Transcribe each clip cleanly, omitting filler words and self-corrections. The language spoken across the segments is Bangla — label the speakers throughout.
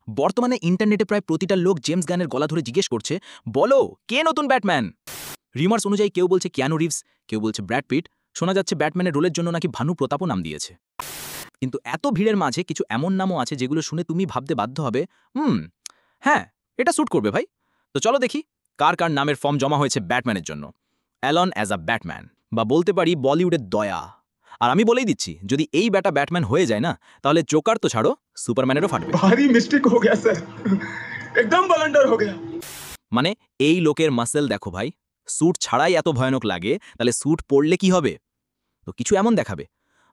Speaker 1: বর্তমানে ইন্টারনেটে প্রায় প্রতিটা লোক জেমস গানের গলা ধরে জিজ্ঞেস করছে, বলো কে নতুন ব্যাটম্যান? রিমার্স অনুযায়ী কেউ বলছে কিয়ানু রিভস, কেউ বলছে ব্র্যাড পিট, শোনা যাচ্ছে ব্যাটম্যানের রোলের জন্য নাকি ভানু প্রতাপও নাম দিয়েছে। কিন্তু এত ভিড়ের মাঝে কিছু এমন নামও আছে যেগুলো শুনে তুমি ভাবতে বাধ্য হবে, হ্যাঁ, এটা স্যুট করবে ভাই। তো চলো দেখি কার কার নামের ফর্ম জমা হয়েছে ব্যাটম্যানের জন্য। অ্যালন অ্যাজ আ ব্যাটম্যান, বা বলতে পারি বলিউডের দয়া। আর আমি বলেই দিচ্ছি, যদি এই ব্যাটা ব্যাটম্যান হয়ে যায় না, তাহলে জোকার তো ছাড়ো, সুপারম্যানেরও ফাটবে।
Speaker 2: भारी मिस्टेक हो गया सर, एकदम ब्लंडर हो गया।
Speaker 1: মানে এই লোকের মাসেল দেখো ভাই, স্যুট ছাড়াই এত ভয়ানক লাগে, তাহলে স্যুট পরলে কি হবে? তো কিছু এমন দেখাবে।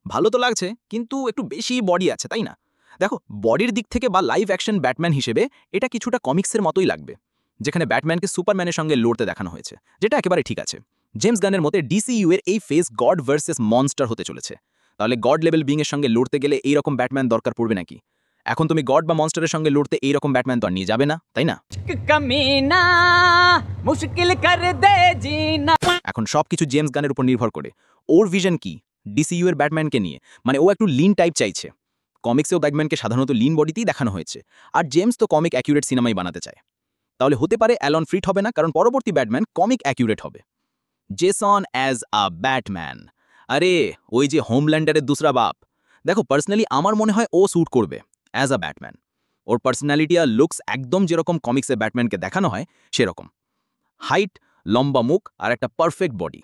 Speaker 1: ভালো তো লাগছে, কিন্তু একটু বেশি বডি আছে, তাই না? দেখো, বডির দিক থেকে বা লাইভ অ্যাকশন ব্যাটম্যান হিসেবে এটা কিছুটা কমিক্সের মতোই লাগবে, যেখানে ব্যাটম্যানকে সুপারম্যানের সঙ্গে লড়তে দেখানো হয়েছে, যেটা একেবারে ঠিক আছে। জেমস গানের মতে ডিসিইউ এর এই ফেস গড ভার্সেস মনস্টার হতে চলেছে। তাহলে গড লেভেল বিং এর সঙ্গে লড়তে গেলে এইরকম ব্যাটম্যান দরকার পড়বে নাকি? এখন তুমি গড বা মনস্টারের সঙ্গে লড়তে এইরকম ব্যাটম্যান তো আর নিয়ে যাবে না, তাই না?
Speaker 3: कमीना मुश्किल कर दे जीना।
Speaker 1: এখন সবকিছু জেমস গানের উপর নির্ভর করে। ওর ভিশন কি ডিসিইউ এর ব্যাটম্যানকে নিয়ে? মানে ও একটু লিন টাইপ চাইছে। কমিক্সেও ব্যাটম্যানকে সাধারণত লিন বডিতেই দেখানো হয়েছে, আর জেমস তো কমিক অ্যাকিউরেট সিনেমাই বানাতে চায়। তাহলে হতে পারে অ্যালন ফ্রিট হবে না, কারণ পরবর্তী ব্যাটম্যান কমিক অ্যাকিউরেট হবে। জেসন অ্যাজ আ ব্যাটম্যান, আরে ওই যে হোমল্যান্ডারের দুসরা বাপ। দেখো, পার্সোনালি আমার মনে হয় ও স্যুট করবে অ্যাজ আ ব্যাটম্যান। ওর পার্সোনালিটি আর লুকস একদম যেরকম কমিক্সে ব্যাটম্যানকে দেখানো হয় সেরকম। হাইট, লম্বা মুখ আর একটা পারফেক্ট বডি।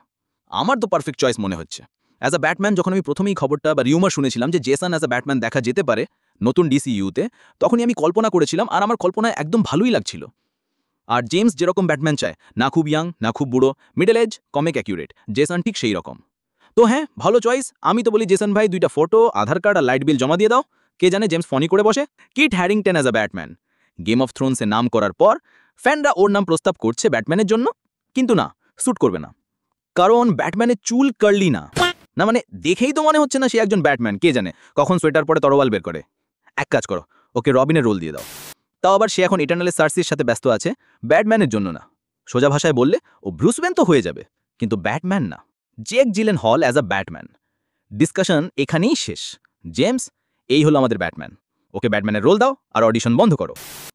Speaker 1: আমার তো পারফেক্ট চয়েস মনে হচ্ছে। অ্যাজ আ ব্যাটম্যান যখন আমি প্রথমেই খবরটা বা রিউমার শুনেছিলাম যে জেসন অ্যাজ আ ব্যাটম্যান দেখা যেতে পারে নতুন ডিসিইউতে, তখনই আমি কল্পনা করেছিলাম, আর আমার কল্পনায় একদম ভালোই লাগছিল। আর জেমস যেরকম ব্যাটম্যান চায়, না খুব ইয়াং না খুব বুড়ো, middle age, comic accurate, Jason ঠিক সেই রকম। তো হ্যাঁ, ভালো চয়েস। আমি তো বলি জেসন ভাই 2টা ফটো, আধার কার্ড আর লাইট বিল জমা দিয়ে দাও। কে জানে জেমস ফনি করে বসে। Kit Harington as a Batman, Game of থ্রোনসে নাম করার পর ফ্যানরা ওর নাম প্রস্তাব করছে ব্যাটম্যানের জন্য, কিন্তু না, স্যুট করবে না। কারণ ব্যাটম্যানের চুল কার্লি না। না মানে দেখেই তো মনে হচ্ছে না সে একজন ব্যাটম্যান। কে জানে কখন সোয়েটার পরে তরোয়াল বের করে। এক কাজ করো, ওকে রবিনের রোল দিয়ে দাও। তাও আবার সে এখন ইটার্নালের সার্সির সাথে ব্যস্ত আছে, ব্যাটম্যানের জন্য না। সোজা ভাষায় বললে ও ব্রুস ওয়েন তো হয়ে যাবে, কিন্তু ব্যাটম্যান না। জেক জিলেন হল অ্যাজ আ ব্যাটম্যান। ডিসকাশন এখানেই শেষ। জেমস, এই হলো আমাদের ব্যাটম্যান। ওকে ব্যাটম্যানের রোল দাও আর অডিশন বন্ধ করো।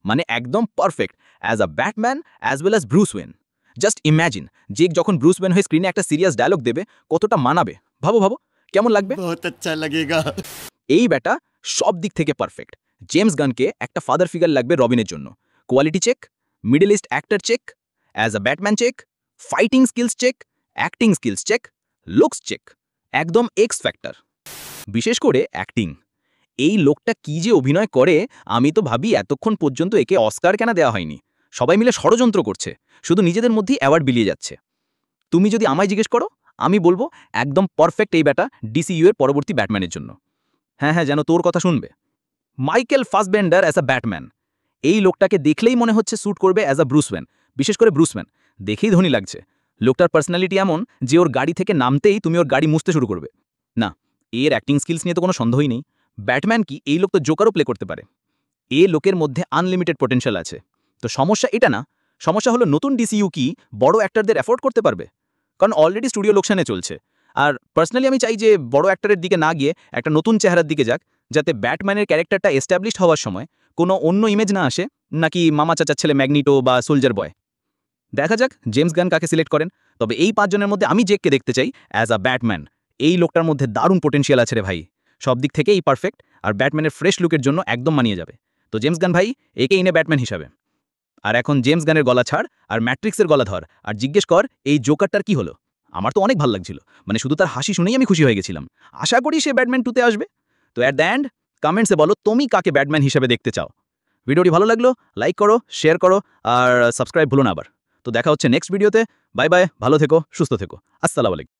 Speaker 1: মানে একদম perfect as a Batman as well as Bruce Wayne. Just imagine, Jake যখন ব্রুস ওয়েন হয়ে স্ক্রিনে একটা সিরিয়াস ডায়লগ দেবে, কতটা মানাবে। ভাবো ভাবো, কেমন লাগবে?
Speaker 4: बहुत अच्छा लगेगा।
Speaker 1: এই ব্যাটা সব দিক থেকে পারফেক্ট। জেমস গানকে একটা ফাদার ফিগার লাগবে রবিনের জন্য। Quality check, middle east actor check, as a Batman check, fighting skills check, acting skills check, looks check, একদম এক্স ফ্যাক্টর। বিশেষ করে অ্যাক্টিং। এই লোকটা কি যে অভিনয় করে, আমি তো ভাবি এতক্ষণ পর্যন্ত একে অস্কার কেন দেওয়া হয়নি। সবাই মিলে ষড়যন্ত্র করছে, শুধু নিজেদের মধ্যেই অ্যাওয়ার্ড বিলিয়ে যাচ্ছে। তুমি যদি আমায় জিজ্ঞেস করো, আমি বলবো একদম পারফেক্ট এই ব্যাটা ডিসিইউ এর পরবর্তী ব্যাটম্যানের জন্য। হ্যাঁ হ্যাঁ, যেন তোর কথা শুনবে। মাইকেল ফাসবেন্ডার অ্যাজ আ ব্যাটম্যান, এই লোকটাকে দেখলেই মনে হচ্ছে স্যুট করবে অ্যাজ আ ব্রুস ওয়েন। বিশেষ করে ব্রুস ওয়েন দেখেই ধনী লাগছে। লোকটার পার্সোনালিটি এমন যে ওর গাড়ি থেকে নামতেই তুমি ওর গাড়ি মুছতে শুরু করবে। না, এর অ্যাক্টিং স্কিলস নিয়ে তো কোনো সন্দেহই নেই। ব্যাটম্যান কি, এই লোক তো জোকারও প্লে করতে পারে। এ লোকের মধ্যে আনলিমিটেড পটেনশিয়াল আছে। তো সমস্যা এটা না, সমস্যা হলো নতুন ডিসিইউ কি বড় অ্যাক্টরদের অ্যাফোর্ড করতে পারবে? কারণ অলরেডি স্টুডিও লোকসানে চলছে। আর পার্সোনালি আমি চাই যে বড় অ্যাক্টরের দিকে না গিয়ে একটা নতুন চেহারার দিকে যাক, যাতে ব্যাটম্যানের ক্যারেক্টারটা এস্টাবলিশড হওয়ার সময় কোনো অন্য ইমেজ না আসে, নাকি মামা চাচার ছেলে ম্যাগনিটো বা সোলজার বয়। দেখা যাক জেমস গান কাকে সিলেক্ট করেন। তবে এই 5 জনের মধ্যে আমি জেককে দেখতে চাই অ্যাজ আ ব্যাটম্যান। এই লোকটার মধ্যে দারুণ পোটেনশিয়াল আছে রে ভাই। সব দিক থেকেই পারফেক্ট, আর ব্যাটম্যানের ফ্রেশ লুকের জন্য একদম মানিয়ে যাবে। তো জেমস গান ভাই, একে ইনে ব্যাটম্যান হিসাবে। আর এখন জেমস গানের গলা ছাড় আর ম্যাট্রিক্সের গলা ধর, আর জিজ্ঞেস কর এই জোকারটার কি হলো। আমার তো অনেক ভালো লাগছিল, মানে শুধু তার হাসি শুনেই আমি খুশি হয়ে গেছিলাম। আশা করি সে ব্যাটম্যান 2তে আসবে। তো অ্যাট দ্য এন্ড কমেন্টসে বলো তুমি কাকে ব্যাটম্যান হিসেবে দেখতে চাও। ভিডিওটি ভালো লাগলো লাইক করো, শেয়ার করো, আর সাবস্ক্রাইব ভুলো না আবার। তো দেখা হচ্ছে নেক্সট ভিডিওতে। বাই বাই, ভালো থেকো, সুস্থ থেকো, আসসালামু আলাইকুম।